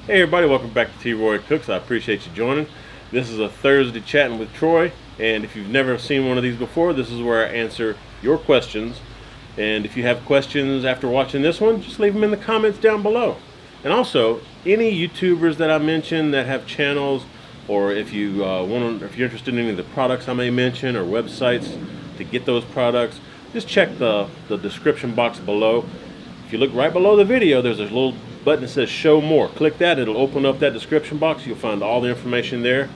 Hey everybody, welcome back to T. Roy Cooks. I appreciate you joining. This is a Thursday chatting with Troy, and if you've never seen one of these before, this is where I answer your questions. And if you have questions after watching this one, just leave them in the comments down below. And also, any YouTubers that I mention that have channels, or if you if you're interested in any of the products I may mention or websites to get those products, just check the description box below. If you look right below the video, there's a little button that says show more. Click that, it'll open up that description box. You'll find all the information there,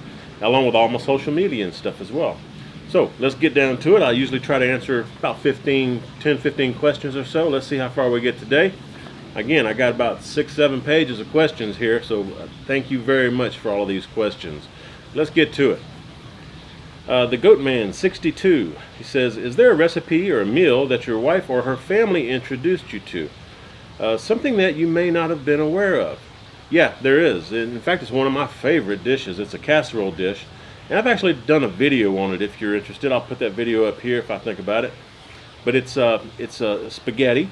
along with all my social media and stuff as well. So let's get down to it. I usually try to answer about 10, 15 questions or so. Let's see how far we get today. Again, I got about 6-7 pages of questions here, so thank you very much for all of these questions. Let's get to it. The Goatman 62, he says, is there a recipe or a meal that your wife or her family introduced you to? Something that you may not have been aware of. Yeah, there is. In fact, it's one of my favorite dishes. It's a casserole dish, and I've actually done a video on it. If you're interested, I'll put that video up here if I think about it. But it's spaghetti,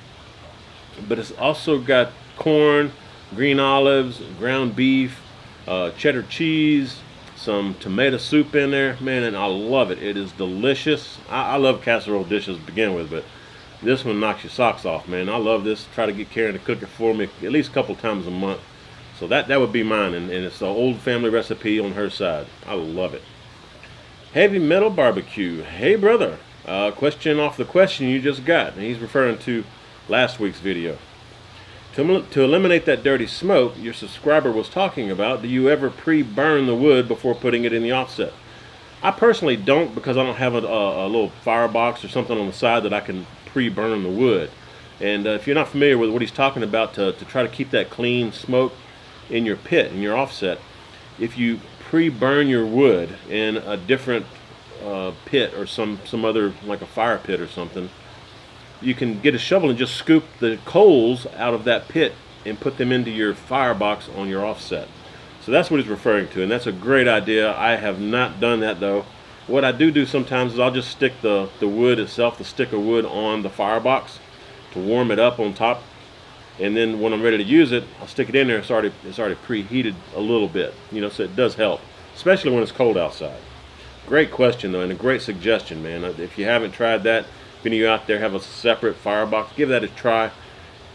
but it's also got corn, green olives, ground beef, cheddar cheese, some tomato soup in there, man, and I love it. It is delicious. I love casserole dishes to begin with, but this one knocks your socks off, man. I love this. Try to get Karen to cook it for me at least a couple times a month. So that would be mine, and it's an old family recipe on her side. I love it. Heavy Metal Barbecue. Hey, brother. Question off the question you just got. And he's referring to last week's video. To eliminate that dirty smoke your subscriber was talking about, do you ever pre-burn the wood before putting it in the offset? I personally don't, because I don't have a little firebox or something on the side that I can pre-burn the wood. And if you're not familiar with what he's talking about, to try to keep that clean smoke in your pit, in your offset, if you pre-burn your wood in a different pit or some other, like a fire pit or something, you can get a shovel and just scoop the coals out of that pit and put them into your firebox on your offset. So that's what he's referring to, and that's a great idea. I have not done that though. What I do sometimes is I'll just stick the wood itself, the stick of wood, on the firebox to warm it up on top, and then when I'm ready to use it, I'll stick it in there. It's already preheated a little bit, you know, so it does help, especially when it's cold outside. Great question though, and a great suggestion, man. If you haven't tried that, if any of you out there have a separate firebox, give that a try,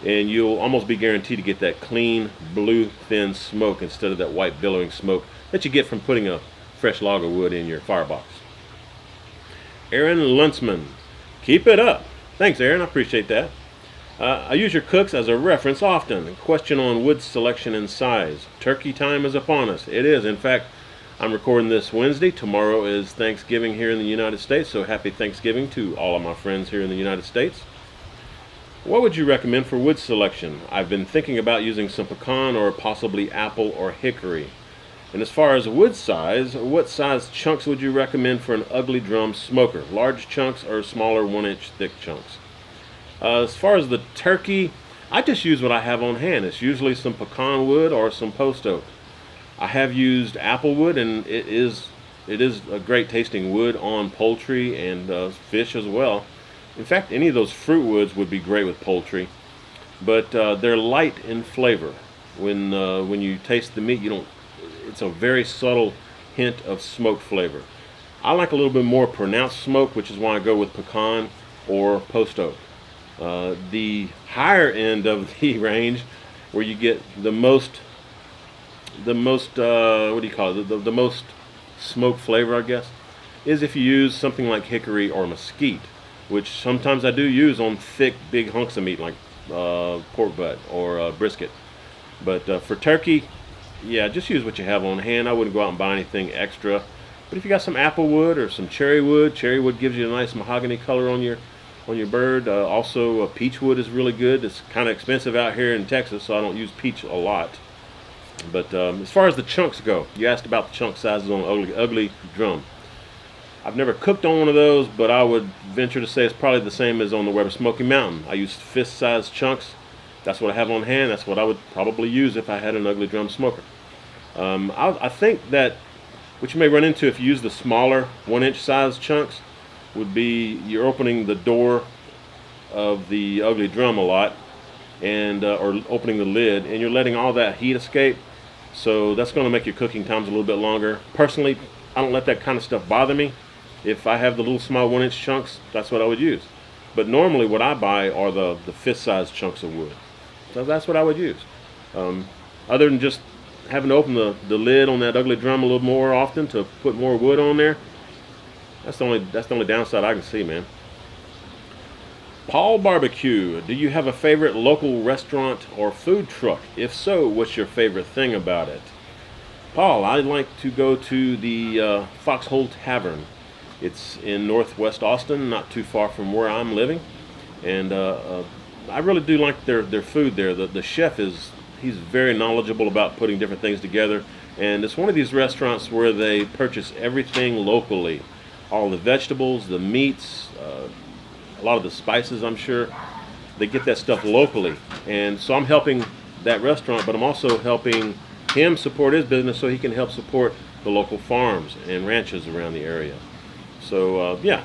and you'll almost be guaranteed to get that clean, blue, thin smoke instead of that white billowing smoke that you get from putting a fresh log of wood in your firebox. Aaron Luntzman, keep it up. Thanks, Aaron, I appreciate that. I use your cooks as a reference often. Question on wood selection and size. Turkey time is upon us. It is. In fact, I'm recording this Wednesday. Tomorrow is Thanksgiving here in the United States, so happy Thanksgiving to all of my friends here in the United States. What would you recommend for wood selection? I've been thinking about using some pecan or possibly apple or hickory. And as far as wood size, what size chunks would you recommend for an ugly drum smoker? Large chunks or smaller 1-inch thick chunks? As far as the turkey, I just use what I have on hand. It's usually some pecan wood or some post oak. I have used apple wood, and it is a great tasting wood on poultry and fish as well. In fact, any of those fruit woods would be great with poultry, but they're light in flavor. When you taste the meat, it's a very subtle hint of smoke flavor. I like a little bit more pronounced smoke, which is why I go with pecan or post oak. The higher end of the range, where you get the most what do you call it, the most smoke flavor, I guess, is if you use something like hickory or mesquite, which sometimes I do use on thick, big hunks of meat like pork butt or brisket. But for turkey, yeah, just use what you have on hand. I wouldn't go out and buy anything extra. But if you got some apple wood or some cherry wood gives you a nice mahogany color on your bird. Also, peach wood is really good. It's kind of expensive out here in Texas, so I don't use peach a lot. But as far as the chunks go, you asked about the chunk sizes on ugly drum. I've never cooked on one of those, but I would venture to say it's probably the same as on the Weber Smoky Mountain. I use fist-sized chunks. That's what I have on hand. That's what I would probably use if I had an ugly drum smoker. I think that what you may run into if you use the smaller 1-inch size chunks would be you're opening the door of the ugly drum a lot, and or opening the lid, and you're letting all that heat escape, So that's going to make your cooking times a little bit longer. Personally, I don't let that kind of stuff bother me. If I have the little small 1-inch chunks, that's what I would use. But normally what I buy are the fist-sized chunks of wood. So that's what I would use. Other than just having to open the lid on that ugly drum a little more often to put more wood on there, that's the only downside I can see, man. Paul Barbecue, do you have a favorite local restaurant or food truck? If so, what's your favorite thing about it? Paul, I like to go to the Foxhole Tavern. It's in Northwest Austin, not too far from where I'm living, and I really do like their food there. The chef he's very knowledgeable about putting different things together, and it's one of these restaurants where they purchase everything locally, all the vegetables, the meats, a lot of the spices. I'm sure they get that stuff locally, and so I'm helping that restaurant, but I'm also helping him support his business so he can help support the local farms and ranches around the area. So yeah,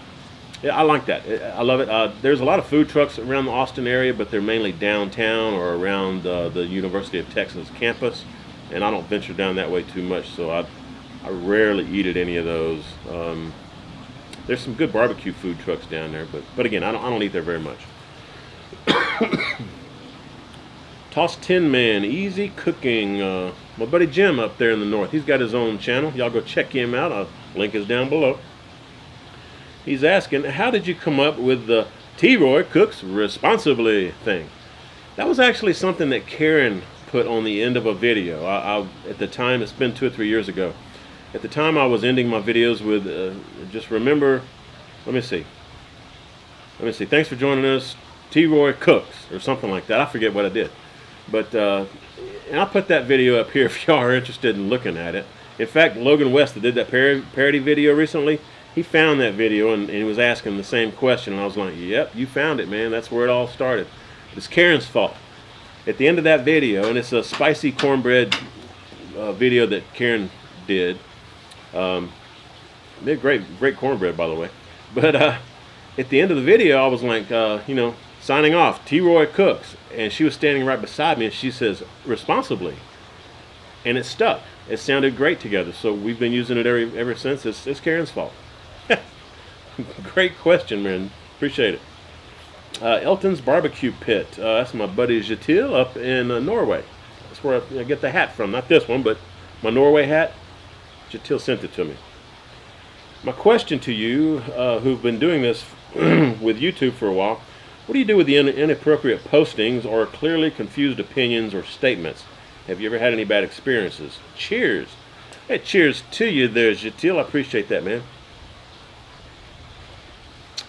I like that. I love it. There's a lot of food trucks around the Austin area, but they're mainly downtown or around the University of Texas campus, and I don't venture down that way too much, so I rarely eat at any of those. There's some good barbecue food trucks down there, but again, I don't eat there very much. Toss Tin Man, easy cooking. My buddy Jim up there in the north, he's got his own channel. Y'all go check him out. Link is down below. He's asking, how did you come up with the T-Roy Cooks Responsibly thing? That was actually something that Karen put on the end of a video. At the time, it's been 2 or 3 years ago. At the time, I was ending my videos with, just remember, let me see. Thanks for joining us, T-Roy Cooks, or something like that. I forget what I did. But, and I'll put that video up here if y'all are interested in looking at it. In fact, Logan West, that did that parody video recently, he found that video and he was asking the same question. And I was like, yep, you found it, man. That's where it all started. It's Karen's fault. At the end of that video, and it's a spicy cornbread video that Karen did. They're great cornbread, by the way. But at the end of the video, I was like, you know, signing off, T-Roy Cooks. And she was standing right beside me, and she says, responsibly. And it stuck. It sounded great together. So we've been using it ever since. It's Karen's fault. Great question, man. Appreciate it. Elton's Barbecue Pit. That's my buddy Jetil up in Norway. That's where I get the hat from. Not this one, but my Norway hat. Jetil sent it to me. My question to you, who've been doing this with YouTube for a while, what do you do with the inappropriate postings or clearly confused opinions or statements? Have you ever had any bad experiences? Cheers. Hey, cheers to you there, Jetil. I appreciate that, man.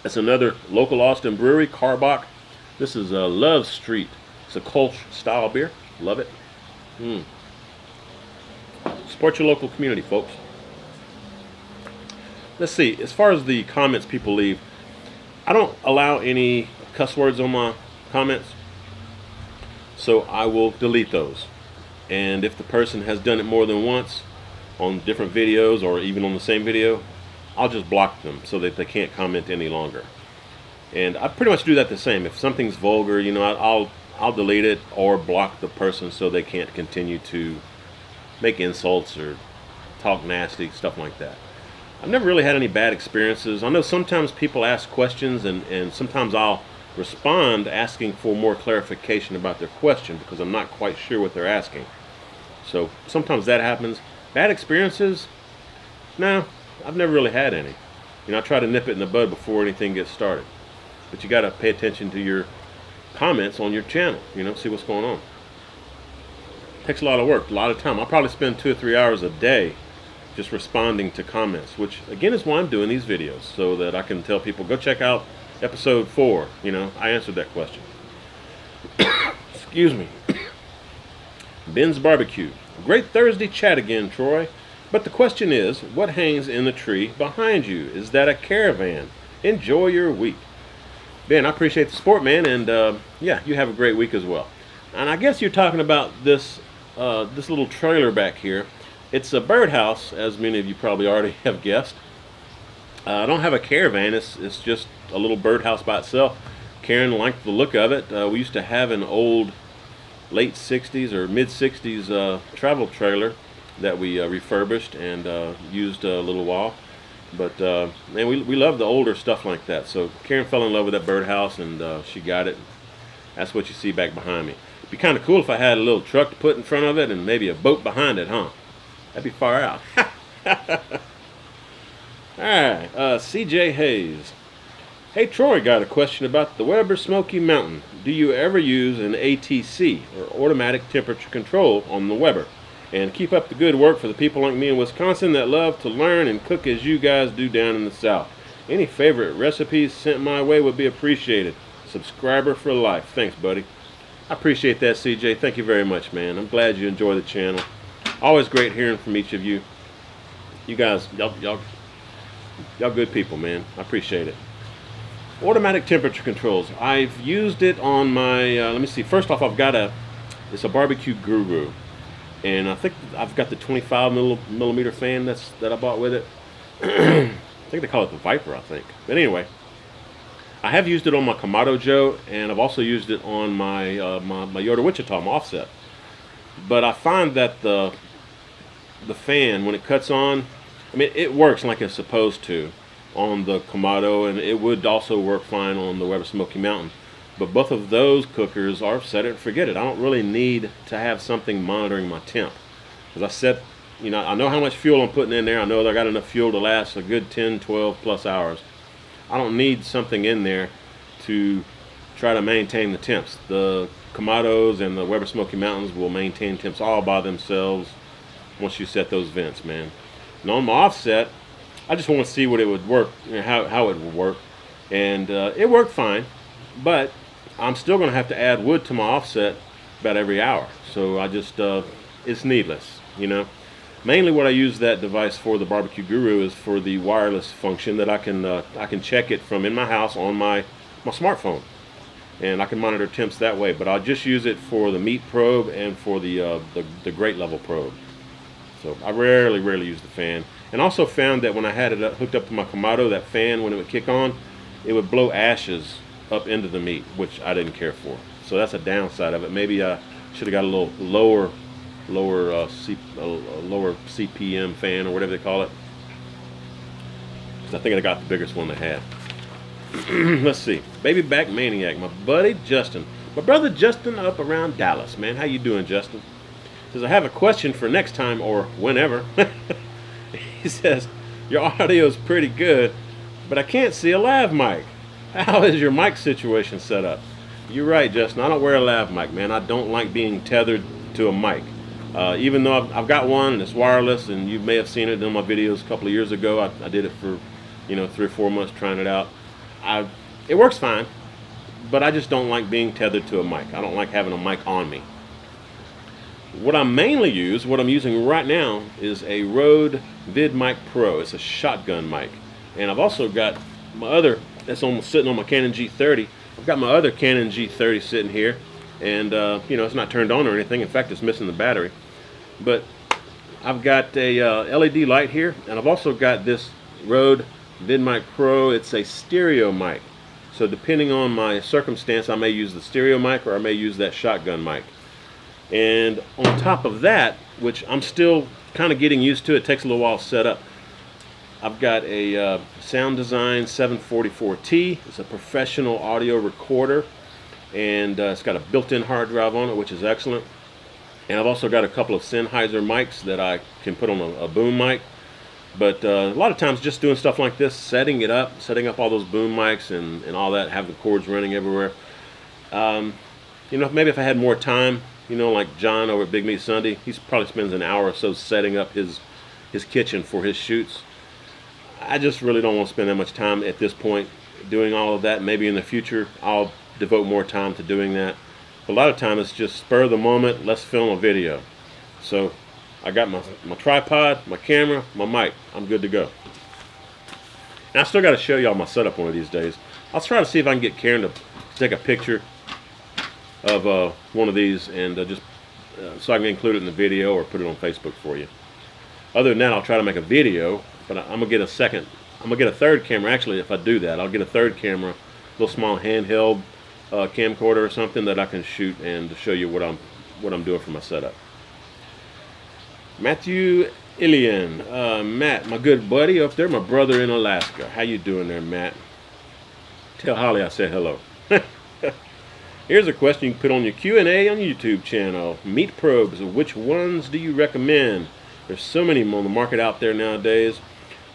That's another local Austin brewery, Carbach. This is Love Street. It's a Kolsch style beer. Love it. Support your local community, folks. Let's see. As far as the comments people leave, I don't allow any cuss words on my comments, so I will delete those. And if the person has done it more than once on different videos or even on the same video, I'll just block them so that they can't comment any longer. And I pretty much do that the same. If something's vulgar, you know, I'll delete it or block the person so they can't continue to make insults or talk nasty, stuff like that. I've never really had any bad experiences. I know sometimes people ask questions and sometimes I'll respond asking for more clarification about their question because I'm not quite sure what they're asking. So sometimes that happens. Bad experiences? No, I've never really had any. You know, I try to nip it in the bud before anything gets started. But you got to pay attention to your comments on your channel, you know, see what's going on. It takes a lot of work, a lot of time. I probably spend 2 or 3 hours a day just responding to comments, which again is why I'm doing these videos, so that I can tell people, go check out episode 4. You know, I answered that question. Excuse me. Ben's Barbecue. Great Thursday chat again, Troy. But the question is, what hangs in the tree behind you? Is that a caravan? Enjoy your week. Ben, I appreciate the support, man, and yeah, you have a great week as well. And I guess you're talking about this this little trailer back here. It's a birdhouse, as many of you probably already have guessed. I don't have a caravan. It's just a little birdhouse by itself. Karen liked the look of it. We used to have an old late 60s or mid 60s travel trailer that we refurbished and used a little while. But man, we love the older stuff like that. So Karen fell in love with that birdhouse, and she got it. That's what you see back behind me. It'd be kind of cool if I had a little truck to put in front of it and maybe a boat behind it, huh? That'd be far out. Alright, CJ Hayes. Hey Troy, got a question about the Weber Smoky Mountain. Do you ever use an ATC, or automatic temperature control, on the Weber? And keep up the good work for the people like me in Wisconsin that love to learn and cook as you guys do down in the South. Any favorite recipes sent my way would be appreciated. Subscriber for life. Thanks, buddy. I appreciate that, CJ. Thank you very much, man. I'm glad you enjoy the channel. Always great hearing from each of you. You guys, y'all good people, man. I appreciate it. Automatic temperature controls. I've used it on my, let me see. First off, it's a barbecue guru. And I think I've got the 25 millimeter fan that I bought with it. I think they call it the Viper, I think. But anyway, I have used it on my Kamado Joe, and I've also used it on my my Yoda Wichita, my offset. But I find that the fan, when it cuts on, I mean, it works like it's supposed to on the Kamado, and it would also work fine on the Weber Smoky Mountain. But both of those cookers are set it and forget it. I don't really need to have something monitoring my temp. Because I set, you know, I know how much fuel I'm putting in there. I know that I got enough fuel to last a good 10, 12 plus hours. I don't need something in there to try to maintain the temps. The Kamados and the Weber Smoky Mountains will maintain temps all by themselves once you set those vents, man. And on my offset, I just want to see what it would work, you know, how it would work. And it worked fine, but I'm still going to have to add wood to my offset about every hour. So I just, it's needless, you know. Mainly what I use that device for, the Barbecue Guru, is for the wireless function that I can check it from in my house on my smartphone. And I can monitor temps that way. But I'll just use it for the meat probe and for the grate level probe. So I rarely use the fan. And also found that when I had it hooked up to my Kamado, that fan, when it would kick on, it would blow ashes up into the meat, which I didn't care for. So that's a downside of it. Maybe I should have got a little lower CPM fan, or whatever they call it, because I think I got the biggest one they had. Let's see. Baby Back Maniac, my buddy Justin, my brother Justin up around Dallas, man. How you doing, Justin? Says, I have a question for next time or whenever. He says, your audio is pretty good, but I can't see a lav mic. How is your mic situation set up? You're right, Justin. I don't wear a lav mic, man. I don't like being tethered to a mic. Even though I've got one and it's wireless, and you may have seen it in my videos a couple of years ago. I did it for, you know, 3 or 4 months trying it out. It works fine, but I just don't like being tethered to a mic. I don't like having a mic on me. What I mainly use, what I'm using right now, is a Rode VidMic Pro. It's a shotgun mic. And I've also got my other, that's almost sitting on my Canon G30. I've got my other Canon G30 sitting here. And, you know, it's not turned on or anything. In fact, it's missing the battery. But I've got a LED light here. And I've also got this Rode VidMic Pro. It's a stereo mic. So depending on my circumstance, I may use the stereo mic or I may use that shotgun mic. And on top of that, which I'm still kind of getting used to, it takes a little while to set up, I've got a Sound Design 744T. It's a professional audio recorder, and it's got a built-in hard drive on it, which is excellent. And I've also got a couple of Sennheiser mics that I can put on a boom mic. But a lot of times just doing stuff like this, setting up all those boom mics and all that, have the cords running everywhere. You know, maybe if I had more time, you know, like John over at Big Meat Sunday, he probably spends an hour or so setting up his kitchen for his shoots. I just really don't want to spend that much time at this point doing all of that. Maybe in the future I'll devote more time to doing that. But a lot of times it's just spur of the moment, let's film a video. So I got my tripod, my camera, my mic. I'm good to go. And I still got to show y'all my setup one of these days. I'll try to see if I can get Karen to take a picture of one of these and just so I can include it in the video or put it on Facebook for you. Other than that, I'll try to make a video, but I'm gonna get a third camera. Actually, if I do that, I'll get a third camera, a little small handheld camcorder or something that I can shoot and show you what I'm what I'm doing for my setup. Matthew Ilian, Matt, my good buddy up there, my brother in Alaska. How you doing there, Matt? Tell Holly I said hello. Here's a question you can put on your Q&A on YouTube channel. Meat probes, which ones do you recommend? There's so many on the market out there nowadays.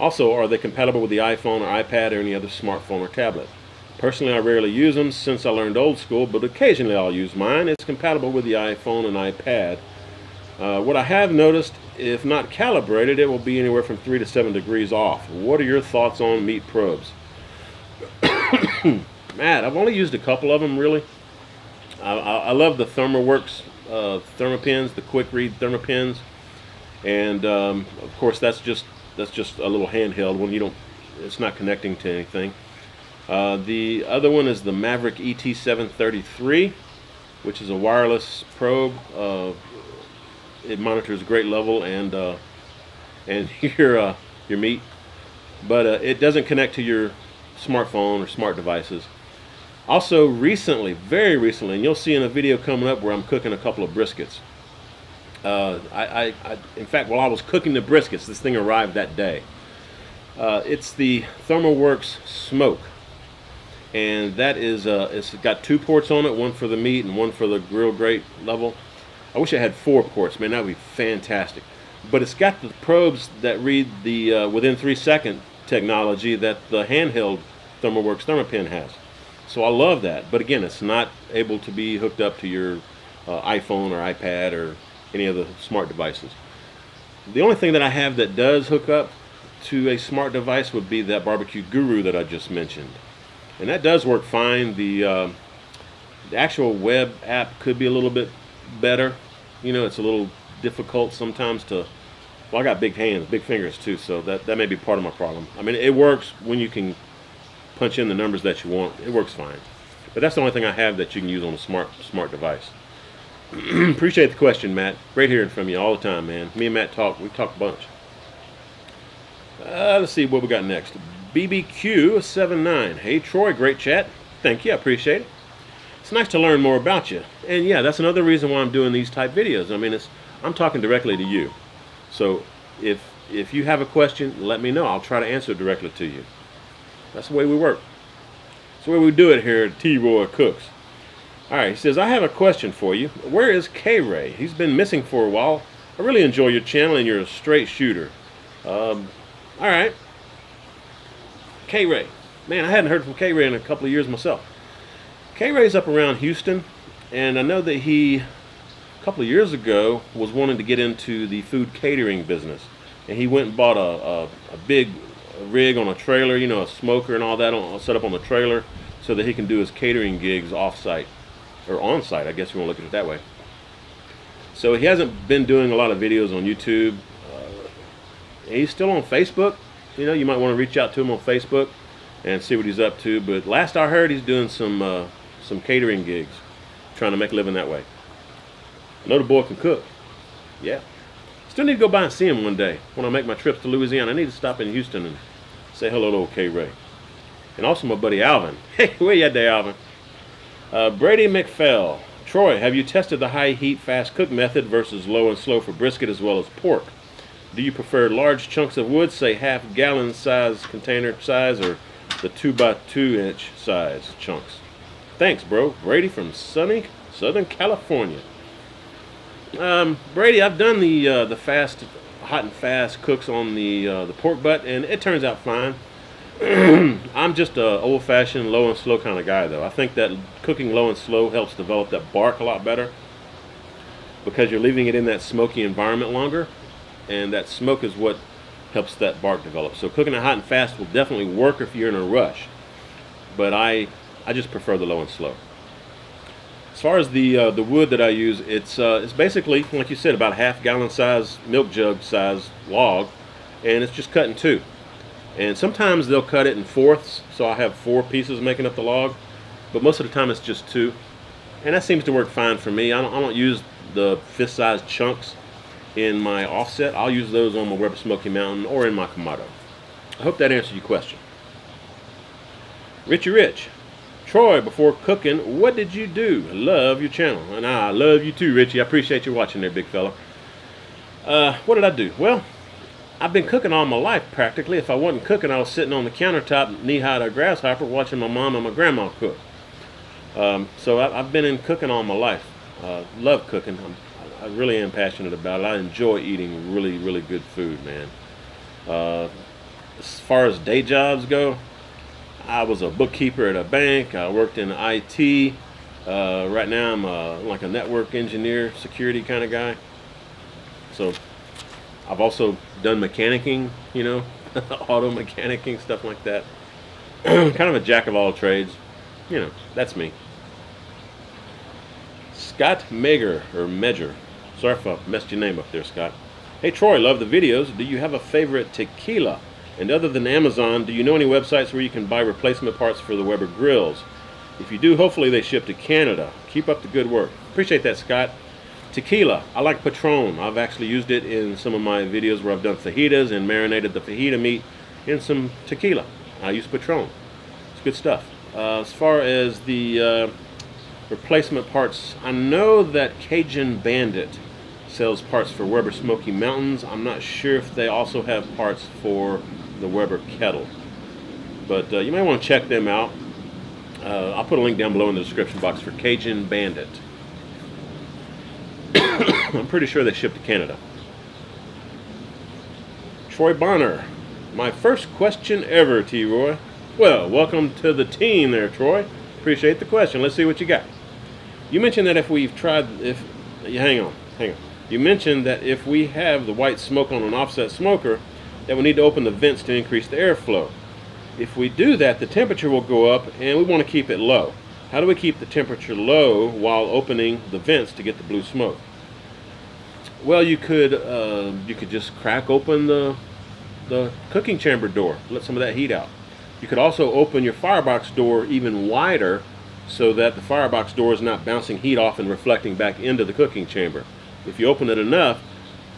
Also, are they compatible with the iPhone or iPad or any other smartphone or tablet? Personally, I rarely use them since I learned old school, but occasionally I'll use mine. It's compatible with the iPhone and iPad. What I have noticed, if not calibrated, it will be anywhere from 3 to 7 degrees off. What are your thoughts on meat probes? Matt, I've only used a couple of them, really. I love the ThermoWorks ThermoPens, the quick read ThermoPens, and of course that's just a little handheld one. It's not connecting to anything. The other one is the Maverick ET733, which is a wireless probe. It monitors grade level and your meat, but it doesn't connect to your smartphone or smart devices. Also, recently, very recently, and you'll see in a video coming up where I'm cooking a couple of briskets. In fact, while I was cooking the briskets, this thing arrived that day. It's the ThermoWorks Smoke, and that is it's got 2 ports on it, one for the meat and one for the grill grate level. I wish I had 4 ports, man, that would be fantastic. But it's got the probes that read the within 3-second technology that the handheld ThermoWorks ThermoPen has. So I love that, but again, it's not able to be hooked up to your iPhone or iPad or any of the smart devices. The only thing that I have that does hook up to a smart device would be that Barbecue Guru that I just mentioned, and that does work fine. The actual web app could be a little bit better. It's a little difficult sometimes to. Well, I got big hands, big fingers too, so that may be part of my problem. I mean, it works when you can punch in the numbers that you want. It works fine, but that's the only thing I have that you can use on a smart device. Appreciate the question, Matt. Great hearing from you all the time, man. Me and Matt we talk a bunch. Let's see what we got next. BBQ79. Hey Troy, great chat. Thank you, I appreciate it. It's nice to learn more about you, and yeah, that's another reason why I'm doing these type videos. I mean, I'm talking directly to you, so if you have a question, let me know. I'll try to answer it directly to you. That's the way we work. That's the way we do it here at T-Roy Cooks. Alright, he says, I have a question for you. Where is K-Ray? He's been missing for a while. I really enjoy your channel and you're a straight shooter. Alright. K-Ray. Man, I hadn't heard from K-Ray in a couple of years myself. K-Ray's up around Houston, and I know that he, a couple of years ago, was wanting to get into the food catering business. And he went and bought a big rig on a trailer, a smoker and all that set up on the trailer so that he can do his catering gigs off-site, or on-site, I guess you want to look at it that way. So he hasn't been doing a lot of videos on YouTube. He's still on Facebook. You might want to reach out to him on Facebook and see what he's up to, but last I heard he's doing some catering gigs, trying to make a living that way. I know the boy can cook. Yeah. Still need to go by and see him one day. When I make my trips to Louisiana, I need to stop in Houston and say hello to old K-Ray. And also my buddy Alvin. Hey, where you at there, Alvin? Brady McFell. Troy, have you tested the high heat fast cook method versus low and slow for brisket as well as pork? Do you prefer large chunks of wood, say half-gallon size container size, or the 2x2 inch size chunks? Thanks, bro. Brady from sunny Southern California. Brady, I've done the fast, hot and fast cooks on the pork butt, and it turns out fine. I'm just a old-fashioned low and slow kind of guy, though. I think that cooking low and slow helps develop that bark a lot better because you're leaving it in that smoky environment longer, and that smoke is what helps that bark develop. So cooking it hot and fast will definitely work if you're in a rush, but I just prefer the low and slow. As far as the wood that I use, it's basically, like you said, about a half-gallon size, milk jug size log, and it's just cut in 2. And sometimes they'll cut it in fourths, so I have 4 pieces making up the log, but most of the time it's just 2. And that seems to work fine for me. I don't use the fist-sized chunks in my offset. I'll use those on my Weber Smoky Mountain or in my Kamado. I hope that answered your question. Richie Rich. Troy, before cooking, what did you do? I love your channel. And I love you too, Richie. I appreciate you watching there, big fella. What did I do? Well, I've been cooking all my life, practically. If I wasn't cooking, I was sitting on the countertop, knee-high to a grasshopper, watching my mom and my grandma cook. So I've been in cooking all my life. Love cooking. I really am passionate about it. I enjoy eating really, really good food, man. As far as day jobs go, I was a bookkeeper at a bank. I worked in IT. Right now I'm like a network engineer, security kind of guy. So I've also done mechanicking, you know, auto mechanicking, stuff like that. Kind of a jack of all trades. You know, that's me. Scott Mager, or Measure. Sorry if I messed your name up there, Scott. Hey Troy, love the videos. Do you have a favorite tequila? And other than Amazon, do you know any websites where you can buy replacement parts for the Weber grills? If you do, hopefully they ship to Canada. Keep up the good work. Appreciate that, Scott. Tequila. I like Patron. I've actually used it in some of my videos where I've done fajitas and marinated the fajita meat in some tequila. I use Patron. It's good stuff. As far as the replacement parts, I know that Cajun Bandit sells parts for Weber Smoky Mountains. I'm not sure if they also have parts for the Weber kettle, but you may want to check them out. I'll put a link down below in the description box for Cajun Bandit. I'm pretty sure they ship to Canada. Troy Bonner, my first question ever, T-Roy. Well, welcome to the team there, Troy. Appreciate the question. Let's see what you got. You mentioned that if we've tried, hang on. You mentioned that if we have the white smoke on an offset smoker, that we need to open the vents to increase the airflow. If we do that, the temperature will go up, and we want to keep it low. How do we keep the temperature low while opening the vents to get the blue smoke? Well, you could just crack open the cooking chamber door, let some of that heat out. You could also open your firebox door even wider so that the firebox door is not bouncing heat off and reflecting back into the cooking chamber. If you open it enough,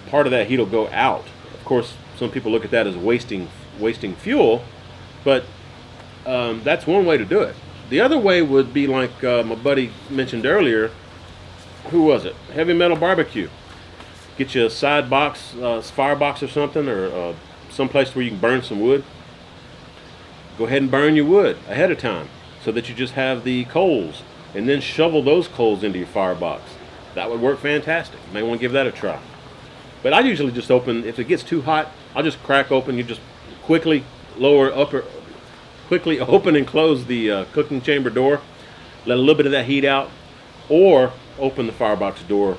part of that heat will go out. Of course, some people look at that as wasting fuel, but that's one way to do it. The other way would be like my buddy mentioned earlier. Who was it? Heavy Metal Barbecue. Get you a side box, firebox or something, or someplace where you can burn some wood. Go ahead and burn your wood ahead of time so that you just have the coals, and then shovel those coals into your firebox. That would work fantastic. You may want to give that a try. But I usually just open, if it gets too hot, I'll just crack open. You just quickly quickly open and close the cooking chamber door, let a little bit of that heat out, or open the firebox door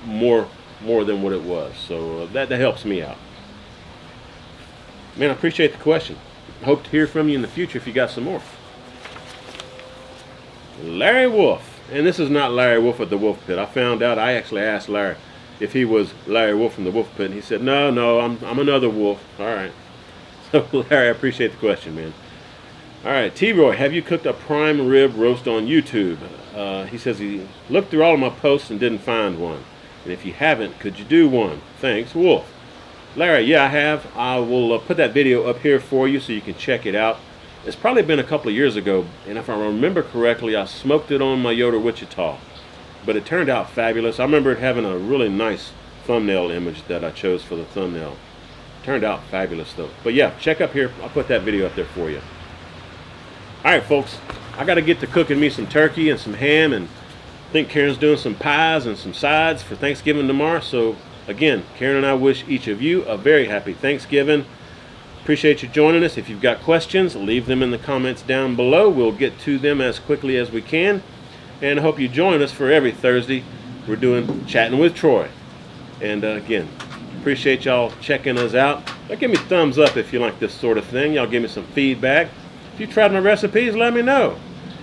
more than what it was. So that helps me out. Man, I appreciate the question. Hope to hear from you in the future if you got some more. Larry Wolf. And this is not Larry Wolf at the Wolf Pit. I found out, I actually asked Larry if he was Larry Wolf from the Wolf Pit, and he said, no, I'm another wolf. All right. So, Larry, I appreciate the question, man. All right, T-Roy, have you cooked a prime rib roast on YouTube? He says he looked through all of my posts and didn't find one. And if you haven't, could you do one? Thanks, Wolf. Larry, yeah, I have. I will put that video up here for you so you can check it out. It's probably been a couple of years ago, and if I remember correctly, I smoked it on my Yoder Wichita. But it turned out fabulous. I remember it having a really nice thumbnail image that I chose for the thumbnail. Turned out fabulous, though. But yeah, check up here. I'll put that video up there for you. All right, folks. I got to get to cooking me some turkey and some ham, and I think Karen's doing some pies and some sides for Thanksgiving tomorrow. So, again, Karen and I wish each of you a very happy Thanksgiving. Appreciate you joining us. If you've got questions, leave them in the comments down below. We'll get to them as quickly as we can. And I hope you join us for every Thursday. We're doing Chatting with Troy. And again, appreciate y'all checking us out. Give me thumbs up if you like this sort of thing. Y'all give me some feedback. If you tried my recipes, let me know.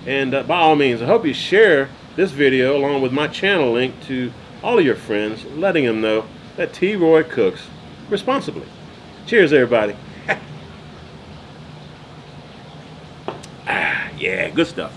And by all means, I hope you share this video along with my channel link to all of your friends, letting them know that T-Roy cooks responsibly. Cheers, everybody. Yeah, good stuff.